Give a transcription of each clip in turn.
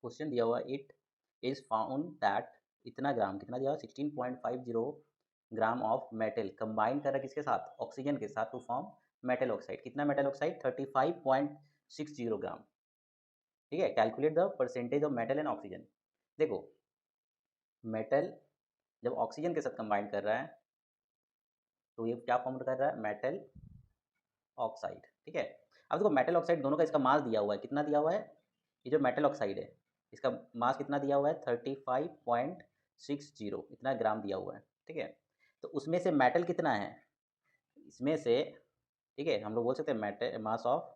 Question दिया हुआ it is found that इतना ग्राम, कितना दिया हुआ 16.50 ग्राम ऑफ मेटल कंबाइन कर रहा है किसके साथ, ऑक्सीजन के साथ टू फॉर्म मेटल ऑक्साइड। कितना मेटल ऑक्साइड, 35.60 ग्राम। ठीक है, calculate the percentage of metal and oxygen. देखो मेटल जब ऑक्सीजन के साथ कंबाइन कर रहा है तो ये क्या फॉर्म कर रहा है, मेटल ऑक्साइड। ठीक है, अब देखो मेटल ऑक्साइड दोनों का इसका मास दिया हुआ है, कितना दिया हुआ है, ये जो मेटल ऑक्साइड है इसका मास कितना दिया हुआ है 35.60 इतना ग्राम दिया हुआ है। ठीक है, तो उसमें से मेटल कितना है, इसमें से, ठीक है, हम लोग बोल सकते हैं metal mass of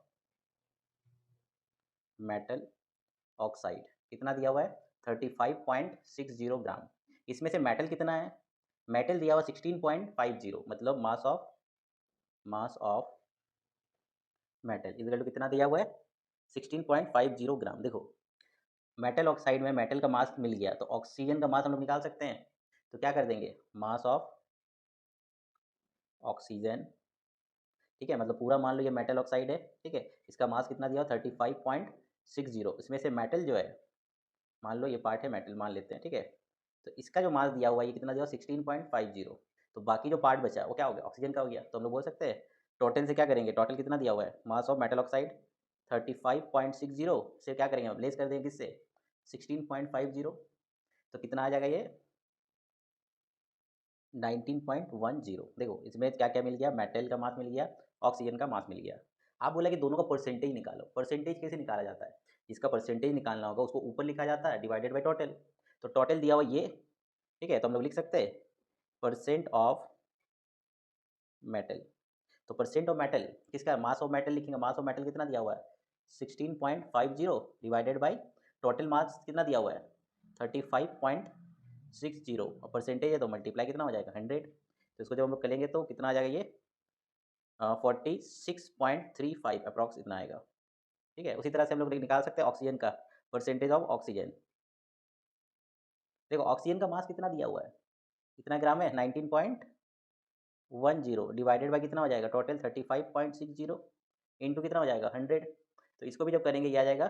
metal oxide कितना दिया हुआ है 35.60 ग्राम। इसमें से मेटल कितना है, मेटल दिया हुआ 16.50, मतलब mass of metal equal to कितना दिया हुआ है 16.50 ग्राम। देखो मेटल ऑक्साइड में मेटल का मास मिल गया तो ऑक्सीजन का मास हम लोग निकाल सकते हैं, तो क्या कर देंगे, मास ऑफ ऑक्सीजन। ठीक है, मतलब पूरा मान लो ये मेटल ऑक्साइड है। ठीक है, इसका मास कितना दिया 35.60, इसमें से मेटल जो है, मान लो ये पार्ट है मेटल मान लेते हैं। ठीक है, तो इसका जो मास दिया हुआ है ये कितना दिया हुआ 16.50, तो बाकी जो पार्ट बचा वो क्या हो गया, ऑक्सीजन का हो गया। तो हम लोग बोल सकते हैं टोटल से क्या करेंगे, टोटल कितना दिया हुआ है मास ऑफ मेटल ऑक्साइड 35.60 से क्या करेंगे, लेस कर देंगे किससे 16.50, तो कितना आ जाएगा ये 19.10। देखो इसमें क्या क्या मिल गया, मेटल का मास मिल गया, ऑक्सीजन का मास मिल गया। आप बोला कि दोनों का परसेंटेज निकालो, परसेंटेज कैसे निकाला जाता है, जिसका परसेंटेज निकालना होगा उसको ऊपर लिखा जाता है डिवाइडेड बाई टोटल। तो टोटल दिया हुआ ये, ठीक है, तो हम लोग लिख सकते हैं परसेंट ऑफ मेटल। तो परसेंट ऑफ मेटल किसका, मास ऑफ मेटल लिखेंगे, मास ऑफ मेटल कितना दिया हुआ है 16.50 डिवाइडेड बाई टोटल मास कितना दिया हुआ है 35.60, और परसेंटेज है तो मल्टीप्लाई कितना हो जाएगा 100। तो इसको जब हम लोग करेंगे तो कितना आ जाएगा ये 46.35 अप्रॉक्स इतना आएगा। ठीक है, उसी तरह से हम लोग निकाल सकते हैं ऑक्सीजन का परसेंटेज ऑफ ऑक्सीजन। देखो ऑक्सीजन का मास कितना दिया हुआ है, कितना ग्राम है 19.10 डिवाइडेड बाई कितना हो जाएगा टोटल 35.60 इंटू कितना हो जाएगा 100। तो इसको भी जब करेंगे ये आ जाएगा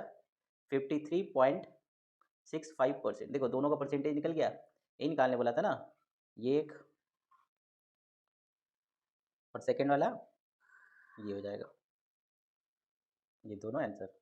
53.65%। देखो दोनों का परसेंटेज निकल गया, ये निकालने बोला था ना, ये एक और सेकेंड वाला ये हो जाएगा, ये दोनों आंसर।